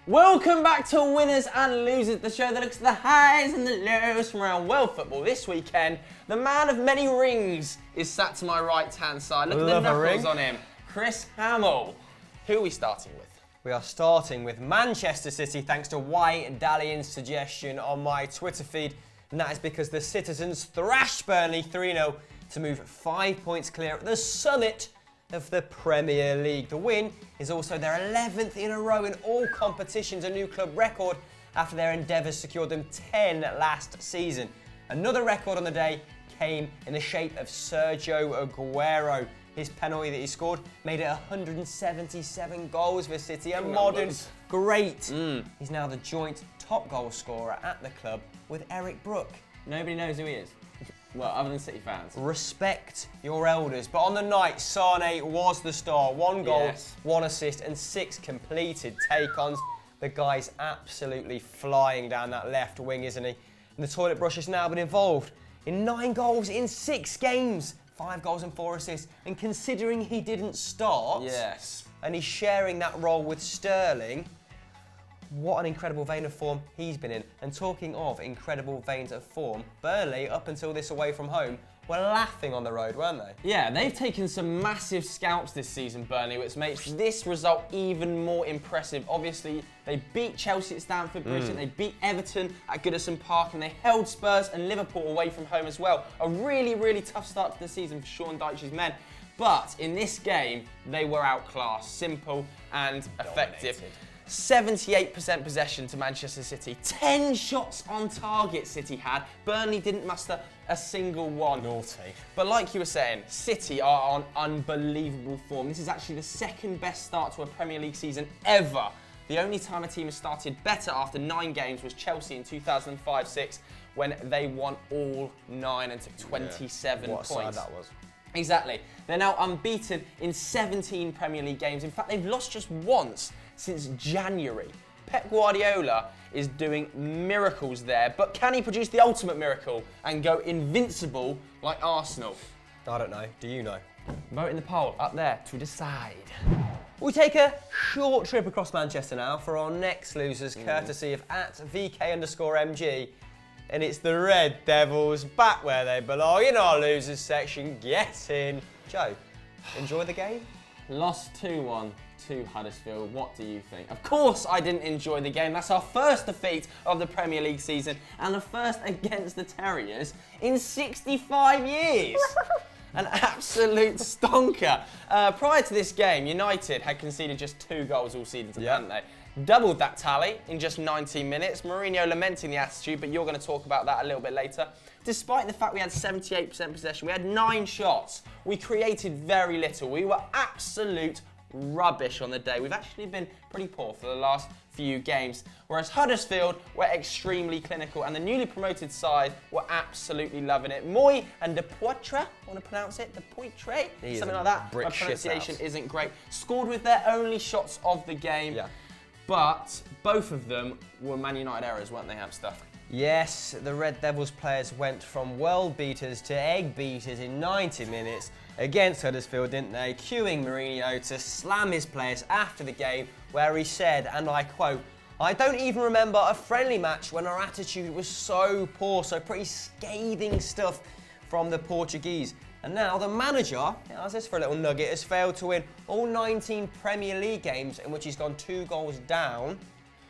Welcome back to Winners and Losers, the show that looks at the highs and the lows from around world football. This weekend, the man of many rings is sat to my right-hand side. Look at the knuckles on him. Chris Hamill. Who are we starting with? We are starting with Manchester City, thanks to White Dahlian's suggestion on my Twitter feed. And that is because the citizens thrashed Burnley 3-0 to move 5 points clear at the summit of the Premier League. The win is also their 11th in a row in all competitions, a new club record after their endeavours secured them 10 last season. Another record on the day came in the shape of Sergio Aguero. His penalty that he scored made it 177 goals for City, a modern great. He's now the joint top goal scorer at the club with Eric Brook. Nobody knows who he is. Well, other than City fans. Respect your elders. But on the night, Sane was the star. 1 goal, 1 assist and 6 completed take-ons. The guy's absolutely flying down that left wing, isn't he? And the toilet brush has now been involved in 9 goals in 6 games. 5 goals and 4 assists. And considering he didn't start, and he's sharing that role with Sterling, what an incredible vein of form he's been in. And talking of incredible veins of form, Burnley, up until this away from home, were laughing on the road, weren't they? Yeah, they've taken some massive scalps this season, Burnley, which makes this result even more impressive. Obviously, they beat Chelsea at Stamford Bridge, and they beat Everton at Goodison Park, and they held Spurs and Liverpool away from home as well. A really, really tough start to the season for Sean Dyche's men. But in this game, they were outclassed, simple and effective. 78% possession to Manchester City. 10 shots on target City had. Burnley didn't muster a single one. Naughty. But like you were saying, City are on unbelievable form. This is actually the second best start to a Premier League season ever. The only time a team has started better after 9 games was Chelsea in 2005-06 when they won all 9 and took 27 points. What a side that was. Exactly. They're now unbeaten in 17 Premier League games. In fact, they've lost just once since January. Pep Guardiola is doing miracles there, but can he produce the ultimate miracle and go invincible like Arsenal? I don't know. Do you know? Vote in the poll up there to decide. We take a short trip across Manchester now for our next losers, courtesy of @VK_MG. And it's the Red Devils back where they belong in our losers section. Get in. Joe, enjoy the game? Lost 2-1 to Huddersfield. What do you think? Of course I didn't enjoy the game. That's our first defeat of the Premier League season and the first against the Terriers in 65 years. An absolute stonker. Prior to this game, United had conceded just 2 goals all season, hadn't they? Doubled that tally in just 19 minutes. Mourinho lamenting the attitude, but you're going to talk about that a little bit later. Despite the fact we had 78% possession, we had 9 shots. We created very little. We were absolute rubbish on the day. We've actually been pretty poor for the last few games, whereas Huddersfield were extremely clinical and the newly promoted side were absolutely loving it. Moy and De Poitre, want to pronounce it? De Poitre? Something like that. My pronunciation isn't great. Scored with their only shots of the game, but both of them were Man United errors, weren't they, Hamster? Yes, the Red Devils players went from world beaters to egg beaters in 90 minutes against Huddersfield, didn't they? Cueing Mourinho to slam his players after the game, where he said, and I quote, "I don't even remember a friendly match when our attitude was so poor," so pretty scathing stuff from the Portuguese. And now the manager, how's this for a little nugget, has failed to win all 19 Premier League games in which he's gone 2 goals down,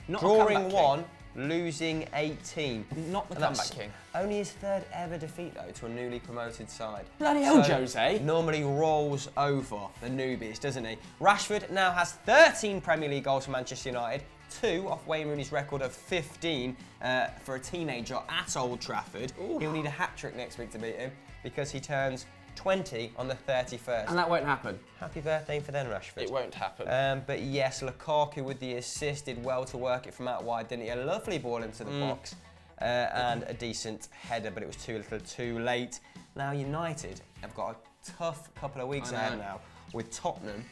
drawing 1, losing 18. Not the comeback king. Only his 3rd ever defeat, though, to a newly promoted side. Bloody hell, Jose. Normally rolls over the newbies, doesn't he? Rashford now has 13 Premier League goals for Manchester United, 2 off Wayne Rooney's record of 15 for a teenager at Old Trafford. He'll need a hat-trick next week to beat him because he turns 20 on the 31st. And that won't happen. Happy birthday for then, Rashford. It won't happen. But yes, Lukaku with the assist did well to work it from out wide, didn't he? A lovely ball into the box and a decent header, but it was too little too late. Now United have got a tough couple of weeks ahead now with Tottenham.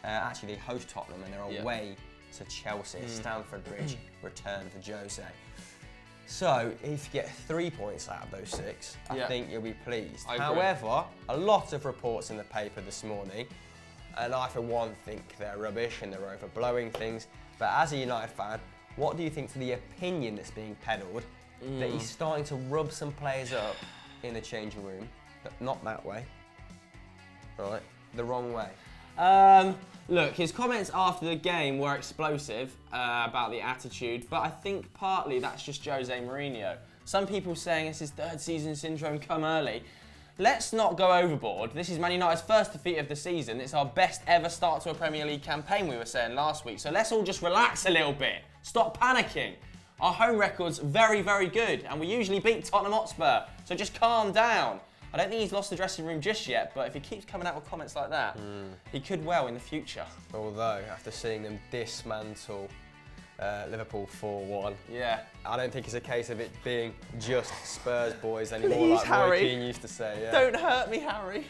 Actually, they host Tottenham and they're away to Chelsea. Stamford Bridge return for Jose. So, if you get 3 points out of those 6, I think you'll be pleased. However, a lot of reports in the paper this morning, and I for one think they're rubbish and they're overblowing things, But as a United fan, what do you think to the opinion that's being peddled that he's starting to rub some players up in the changing room, but not that way, right? The wrong way. Look, his comments after the game were explosive about the attitude, but I think partly that's just Jose Mourinho. Some people saying it's his third season syndrome come early. Let's not go overboard. This is Man United's first defeat of the season. It's our best ever start to a Premier League campaign, we were saying last week. So let's all just relax a little bit. Stop panicking. Our home record's very, very good, and we usually beat Tottenham Hotspur. So just calm down. I don't think he's lost the dressing room just yet, but if he keeps coming out with comments like that, he could well in the future. Although, after seeing them dismantle Liverpool 4-1, I don't think it's a case of it being just Spurs boys anymore. Please, like Harry. Roy Keane used to say. Yeah. Don't hurt me, Harry.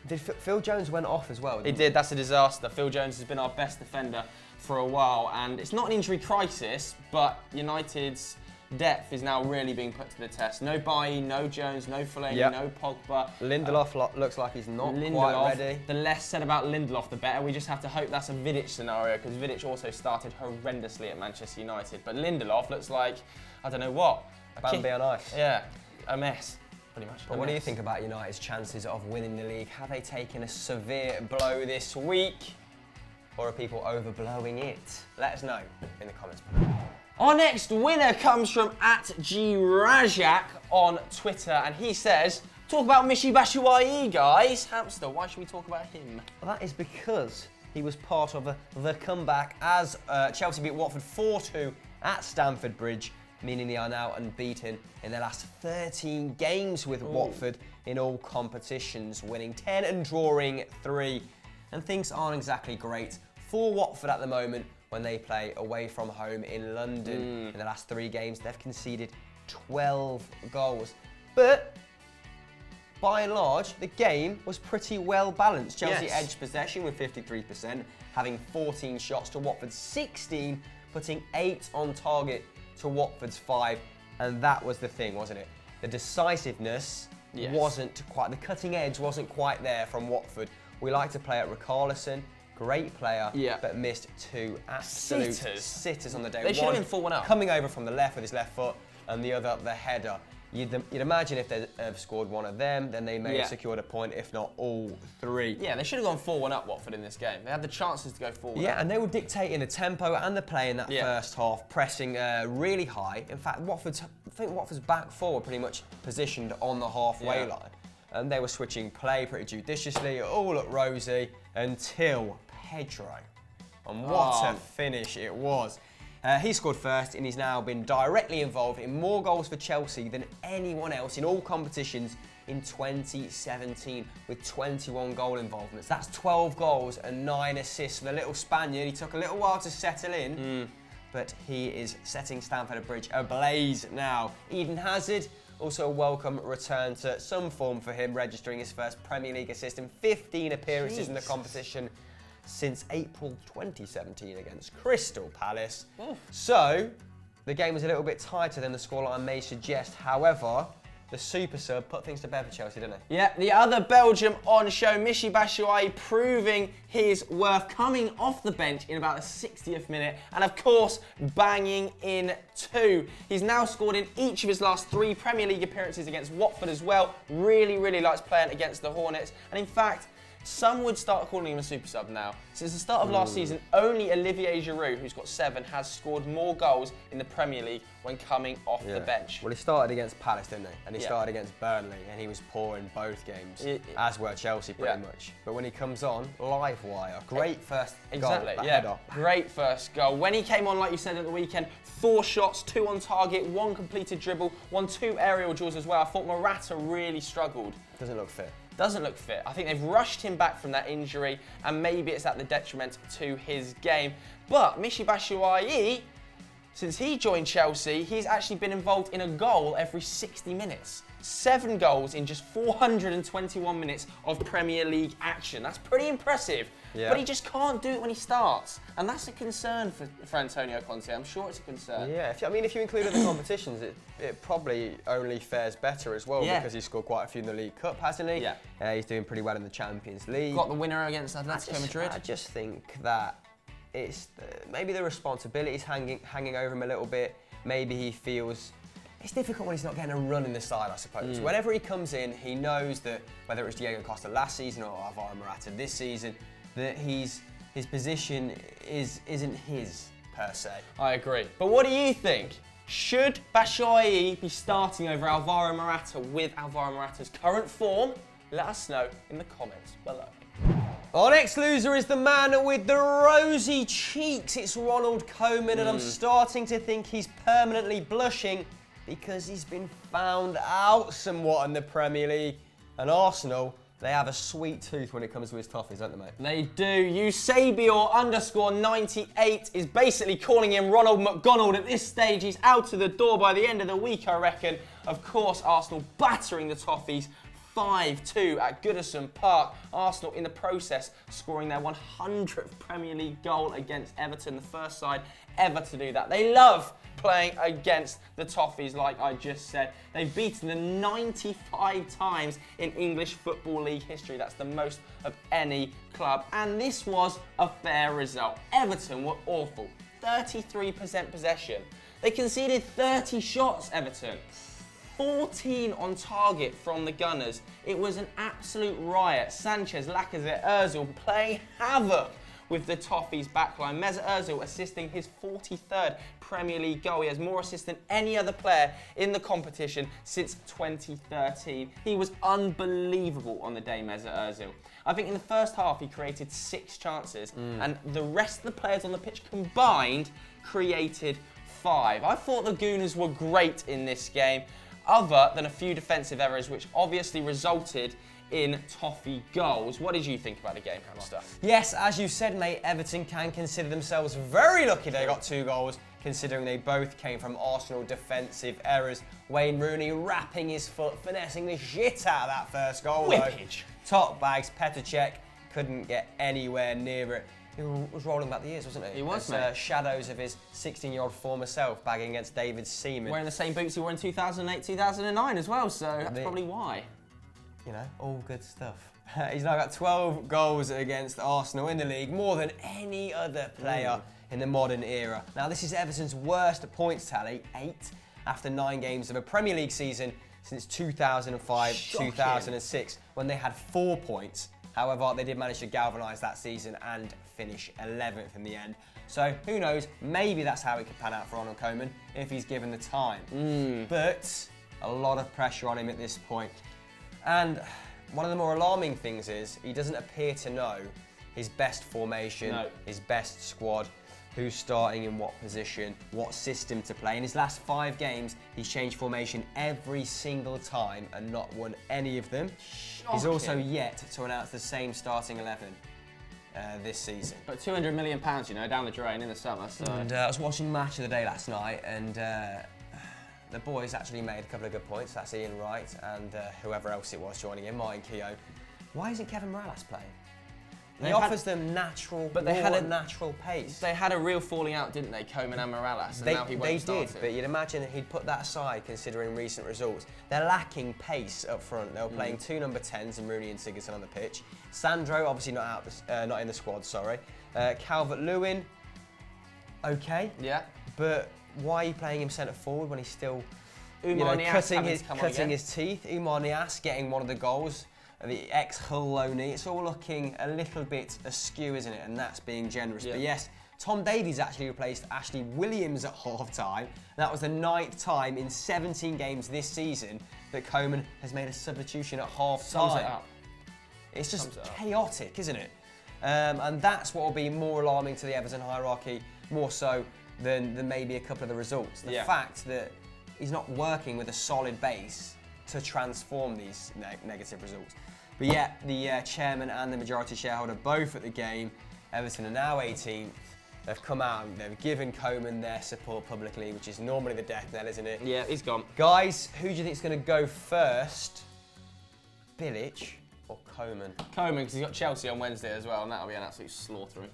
Did Phil Jones went off as well? He did. That's a disaster. Phil Jones has been our best defender for a while, and it's not an injury crisis, but United's depth is now really being put to the test. No Bailly, no Jones, no Fellaini, no Pogba. Lindelof looks like he's not quite ready. The less said about Lindelof, the better. We just have to hope that's a Vidic scenario, because Vidic also started horrendously at Manchester United. But Lindelof looks like, I don't know what. Bambi on ice. Yeah, a mess. Pretty much. But what do you think about United's chances of winning the league? Have they taken a severe blow this week? Or are people overblowing it? Let us know in the comments below. Our next winner comes from @GRajak on Twitter, and he says, talk about Michy Batshuayi, guys. Hamster, why should we talk about him? Well, that is because he was part of the comeback as Chelsea beat Watford 4-2 at Stamford Bridge, meaning they are now unbeaten in their last 13 games with Watford in all competitions, winning 10 and drawing 3. And things aren't exactly great for Watford at the moment when they play away from home in London. In the last 3 games, they've conceded 12 goals. But by and large, the game was pretty well balanced. Chelsea edged possession with 53%, having 14 shots to Watford's 16, putting 8 on target to Watford's 5. And that was the thing, wasn't it? The decisiveness wasn't quite, the cutting edge wasn't quite there from Watford. We like to play at Richarlison. Great player, but missed 2 absolute sitters on the day. They should have been 4-1 coming over from the left with his left foot, and the other the header. You'd imagine if they have scored one of them, then they may have secured a point, if not all 3. Yeah, they should have gone 4-1 up, Watford, in this game. They had the chances to go forward. Yeah, and they were dictating the tempo and the play in that first half, pressing really high. In fact, I think Watford's back four were pretty much positioned on the halfway line. And they were switching play pretty judiciously. It all looked rosy until Pedro. And what a finish it was. He scored first, and he's now been directly involved in more goals for Chelsea than anyone else in all competitions in 2017, with 21 goal involvements. That's 12 goals and 9 assists for the little Spaniard. He took a little while to settle in, but he is setting Stamford Bridge ablaze now. Eden Hazard, also a welcome return to some form for him, registering his first Premier League assist in 15 appearances in the competition since April 2017 against Crystal Palace. So, the game was a little bit tighter than the scoreline may suggest. However, the super sub put things to bed for Chelsea, didn't he? Yeah, the other Belgium on show, Michy Batshuayi, proving his worth, coming off the bench in about the 60th minute, and of course, banging in 2. He's now scored in each of his last 3 Premier League appearances against Watford as well. Really, really likes playing against the Hornets, and in fact, some would start calling him a super sub now. Since the start of last season, only Olivier Giroud, who's got 7, has scored more goals in the Premier League when coming off the bench. Well, he started against Palace, didn't he? And he started against Burnley, and he was poor in both games, as were Chelsea pretty much. But when he comes on, live wire. Great first goal. Great first goal. When he came on, like you said at the weekend, 4 shots, 2 on target, 1 completed dribble, 2 aerial duels as well. I thought Morata really struggled. Doesn't look fit. Doesn't look fit. I think they've rushed him back from that injury, and maybe it's at the detriment to his game. But Michy Batshuayi, since he joined Chelsea, he's actually been involved in a goal every 60 minutes. 7 goals in just 421 minutes of Premier League action. That's pretty impressive. But he just can't do it when he starts. And that's a concern for Antonio Conte. I'm sure it's a concern. Yeah, if you include the competitions, it probably only fares better as well, because he's scored quite a few in the League Cup, hasn't he? Yeah. He's doing pretty well in the Champions League. Got the winner against Atletico Madrid. I just think that it's maybe the responsibility's hanging over him a little bit. Maybe he feels it's difficult when he's not getting a run in the side, I suppose. Whenever he comes in, he knows that whether it was Diego Costa last season or Alvaro Morata this season, that his position isn't his per se. I agree. But what do you think? Should Batshuayi be starting over Alvaro Morata with Alvaro Morata's current form? Let us know in the comments below. Our next loser is the man with the rosy cheeks. It's Ronald Koeman, and I'm starting to think he's permanently blushing because he's been found out somewhat in the Premier League. And Arsenal, they have a sweet tooth when it comes to his toffees, don't they, mate? They do. Eusebior_98 is basically calling him Ronald McDonald at this stage. He's out of the door by the end of the week, I reckon. Of course, Arsenal battering the Toffees 5-2 at Goodison Park. Arsenal in the process scoring their 100th Premier League goal against Everton, the first side ever to do that. They love playing against the Toffees, like I just said. They've beaten them 95 times in English Football League history. That's the most of any club. And this was a fair result. Everton were awful. 33% possession. They conceded 30 shots, Everton. 14 on target from the Gunners. It was an absolute riot. Sanchez, Lacazette, Ozil playing havoc with the Toffees backline. Mesut Ozil assisting his 43rd Premier League goal. He has more assists than any other player in the competition since 2013. He was unbelievable on the day, Mesut Ozil. I think in the first half he created 6 chances and the rest of the players on the pitch combined created 5. I thought the Gooners were great in this game, other than a few defensive errors which obviously resulted in Toffee goals. What did you think about the game, Hamster? Yes, as you said, mate, Everton can consider themselves very lucky they got 2 goals, considering they both came from Arsenal defensive errors. Wayne Rooney wrapping his foot, finessing the shit out of that first goal. Whippage. Top bags, Petr Cech couldn't get anywhere near it. He was rolling back the years, wasn't he? He was, mate. Shadows of his 16-year-old former self bagging against David Seaman. Wearing the same boots he wore in 2008, 2009 as well, so that's probably why. You know, all good stuff. He's now got 12 goals against Arsenal in the league, more than any other player in the modern era. Now, this is Everton's worst points tally, 8, after 9 games of a Premier League season since 2005-2006, when they had 4 points. However, they did manage to galvanise that season and finish 11th in the end. So, who knows, maybe that's how it could pan out for Ronald Koeman if he's given the time. But a lot of pressure on him at this point. And one of the more alarming things is he doesn't appear to know his best formation, his best squad, who's starting in what position, what system to play. In his last 5 games, he's changed formation every single time and not won any of them. Shocking. He's also yet to announce the same starting 11 this season. But £200 million, you know, down the drain in the summer. So. And I was watching Match of the Day last night, and the boys actually made a couple of good points. That's Ian Wright and whoever else it was joining in, Martin Keough. Why isn't Kevin Morales playing? He offers them natural, but they had a natural pace. They had a real falling out, didn't they, Koeman and Morales? And now he won't start but you'd imagine he'd put that aside considering recent results. They're lacking pace up front. They were playing 2 number 10s and Rooney and Sigurdsson on the pitch. Sandro, obviously not in the squad, sorry. Calvert-Lewin, okay. Yeah. But why are you playing him centre forward when he's still cutting his teeth? Oumar Niasse getting one of the goals. The ex-Hull loanee, it's all looking a little bit askew, isn't it? And that's being generous. But yes, Tom Davies actually replaced Ashley Williams at half-time. That was the 9th time in 17 games this season that Koeman has made a substitution at half-time. It's just chaotic, isn't it? And that's what will be more alarming to the Everton hierarchy, more so than maybe a couple of the results. The fact that he's not working with a solid base to transform these negative results. But yeah, the chairman and the majority shareholder both at the game. Everton are now 18th. They've come out and they've given Koeman their support publicly, which is normally the death knell, isn't it? Yeah, he's gone. Guys, who do you think is going to go first? Bilic or Koeman? Koeman, because he's got Chelsea on Wednesday as well, and that'll be an absolute slaughtering.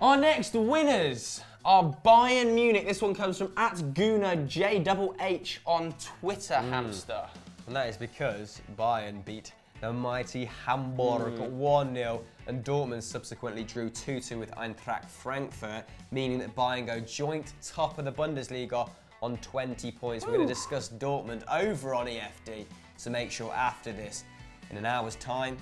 Our next winners are Bayern Munich. This one comes from @GoonerJHH on Twitter, Hamster. And that is because Bayern beat the mighty Hamburg 1-0, and Dortmund subsequently drew 2-2 with Eintracht Frankfurt, meaning that Bayern go joint top of the Bundesliga on 20 points. We're going to discuss Dortmund over on EFD, so make sure after this, in an hour's time,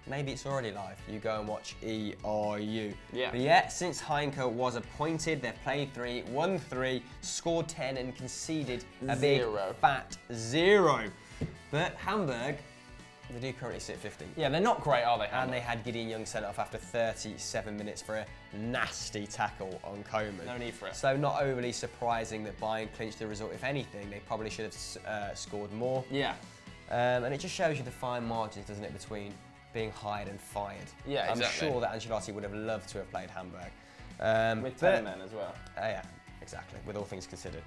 maybe it's already live, you go and watch ERU. Yeah. But yeah, since Heinke was appointed, they've played 3, won 3, scored 10 and conceded a big fat 0. But Hamburg, they do currently sit 15th. Yeah, they're not great, are they, Hamburg? And they had Gideon Young sent off after 37 minutes for a nasty tackle on Coman. No need for it. So not overly surprising that Bayern clinched the result. If anything, they probably should have scored more. Yeah. And it just shows you the fine margins, doesn't it, between being hired and fired. Yeah, exactly. I'm sure that Ancelotti would have loved to have played Hamburg. With 10 men as well. Yeah, exactly, with all things considered.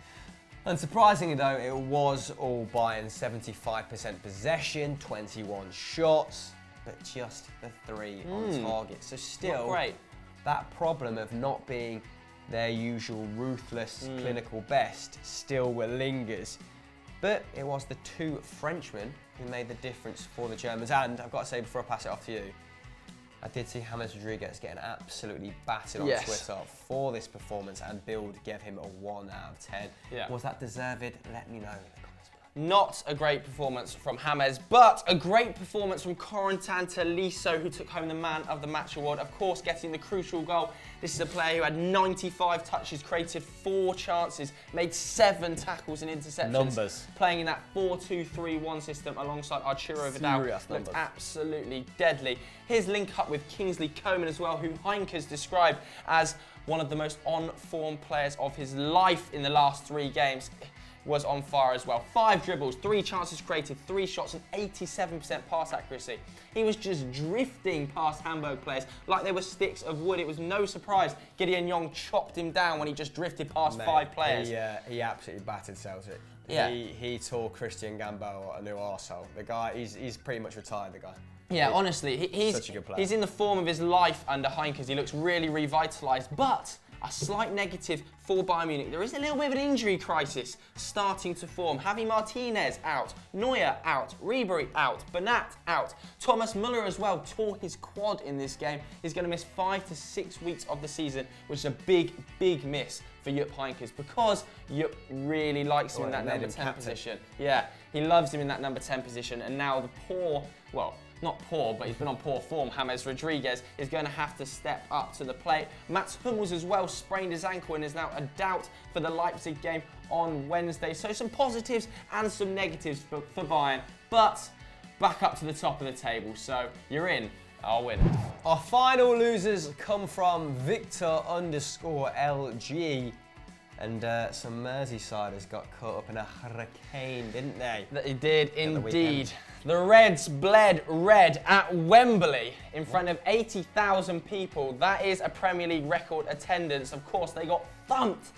Unsurprisingly though, it was all Bayern, 75% possession, 21 shots, but just the 3 on target. So still, that problem of not being their usual ruthless, clinical best still lingers. But it was the 2 Frenchmen who made the difference for the Germans. And I've got to say, before I pass it off to you, I did see James Rodriguez getting absolutely battered on Twitter for this performance, and Bild gave him a 1 out of 10. Yeah. Was that deserved? Let me know in the comments below. Not a great performance from James, but a great performance from Corentin Tolisso, who took home the Man of the Match award, of course getting the crucial goal. This is a player who had 95 touches, created 4 chances, made 7 tackles and interceptions. Numbers. Playing in that 4-2-3-1 system alongside Arturo Vidal. Looked absolutely deadly. His link up with Kingsley Coman as well, who Heinke's described as one of the most on-form players of his life in the last 3 games. Was on fire as well. 5 dribbles, 3 chances created, 3 shots and 87% pass accuracy. He was just drifting past Hamburg players like they were sticks of wood. It was no surprise Gideon Young chopped him down when he just drifted past 5 players. He absolutely battered Celtic. Yeah. He tore Christian Gambo a new arsehole. The guy, he's pretty much retired, the guy. Yeah, honestly, he's such a good player. He's in the form of his life under Heinke. He looks really revitalised, but a slight negative for Bayern Munich. There is a little bit of an injury crisis starting to form. Javi Martinez out, Neuer out, Ribery out, Bernat out. Thomas Müller as well tore his quad in this game. He's going to miss 5 to 6 weeks of the season, which is a big, big miss for Jupp Heynckes, because Jupp really likes him in that number 10 position. Yeah, he loves him in that number 10 position, and now the poor, well, not poor, but he's been on poor form, James Rodriguez, is going to have to step up to the plate. Mats Hummels as well sprained his ankle and is now a doubt for the Leipzig game on Wednesday. So some positives and some negatives for Bayern, but back up to the top of the table. So you're in, I'll win. Our final losers come from Victor_LG. And some Merseysiders got caught up in a hurricane, didn't they? They did indeed. The Reds bled red at Wembley in front of 80,000 people. That is a Premier League record attendance. Of course, they got thumped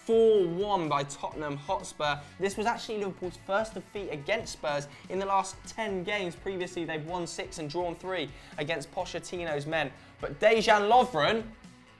4-1 by Tottenham Hotspur. This was actually Liverpool's first defeat against Spurs in the last 10 games. Previously, they've won 6 and drawn 3 against Pochettino's men. But Dejan Lovren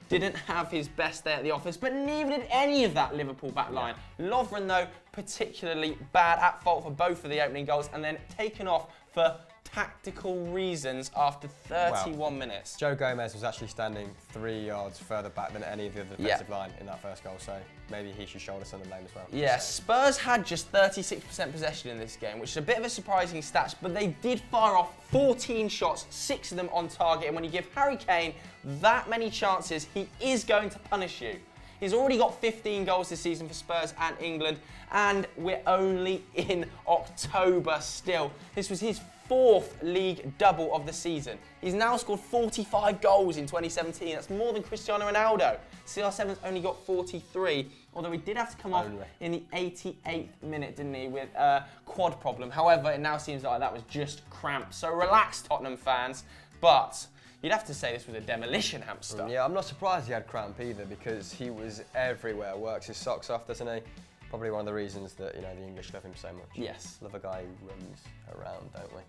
didn't have his best day at the office, but neither did any of that Liverpool back line. Lovren, though, particularly bad, at fault for both of the opening goals, and then taken off for tactical reasons after 31 minutes. Joe Gomez was actually standing 3 yards further back than any of the defensive line in that first goal, so maybe he should shoulder some of the blame as well. Yeah, Spurs had just 36% possession in this game, which is a bit of a surprising stat, but they did fire off 14 shots, 6 of them on target, and when you give Harry Kane that many chances, he is going to punish you. He's already got 15 goals this season for Spurs and England, and we're only in October still. This was his 4th league double of the season. He's now scored 45 goals in 2017. That's more than Cristiano Ronaldo. CR7's only got 43, although he did have to come off in the 88th minute, didn't he, with a quad problem. However, it now seems like that was just cramp. So relax, Tottenham fans, but you'd have to say this was a demolition hamster. Yeah, I'm not surprised he had cramp either, because he was everywhere. Works his socks off, doesn't he? Probably one of the reasons that, you know, the English love him so much. Yes. Love a guy who runs around, don't we?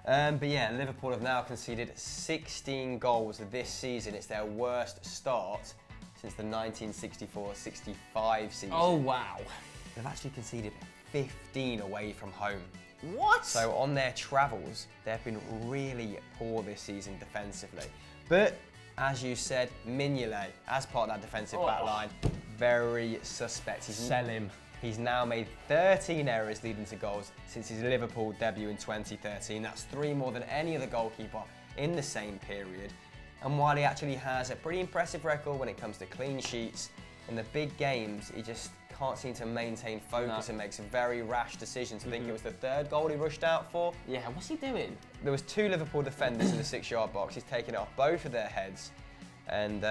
But yeah, Liverpool have now conceded 16 goals this season. It's their worst start since the 1964-65 season. Oh, wow. They've actually conceded 15 away from home What? So on their travels, they've been really poor this season defensively. But as you said, Mignolet, as part of that defensive back line, very suspect. Sell him. He's now made 13 errors leading to goals since his Liverpool debut in 2013. That's 3 more than any other goalkeeper in the same period. And while he actually has a pretty impressive record when it comes to clean sheets, in the big games, he just can't seem to maintain focus and makes very rash decisions. I think it was the 3rd goal he rushed out for. Yeah, what's he doing? There was 2 Liverpool defenders in the 6-yard box. He's taken it off both of their heads. And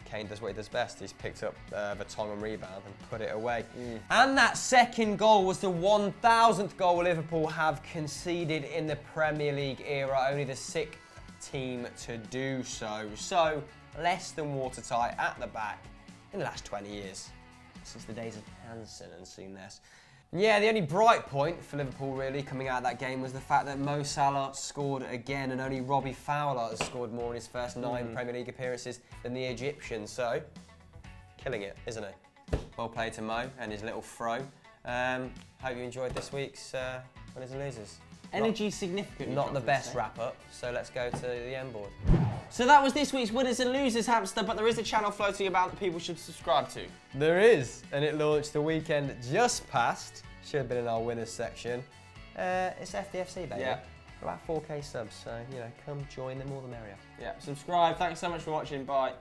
Kane does what he does best. He's picked up the Tottenham rebound and put it away. And that 2nd goal was the 1,000th goal Liverpool have conceded in the Premier League era. Only the 6th team to do so. So, less than watertight at the back in the last 20 years. Since the days of Hansen and Souness. Yeah, the only bright point for Liverpool really coming out of that game was the fact that Mo Salah scored again, and only Robbie Fowler has scored more in his first 9 Premier League appearances than the Egyptian. So, killing it, isn't he? Well played to Mo and his little throw. Hope you enjoyed this week's winners and losers. Energy significant. Not the best wrap up, so let's go to the end board. So that was this week's winners and losers, Hamster, but there is a channel floating about that people should subscribe to. There is, and it launched the weekend just past. Should have been in our winners section. It's FDFC, baby. Yeah. About 4K subs, so, come join them, all the merrier. Yeah, subscribe. Thanks so much for watching. Bye.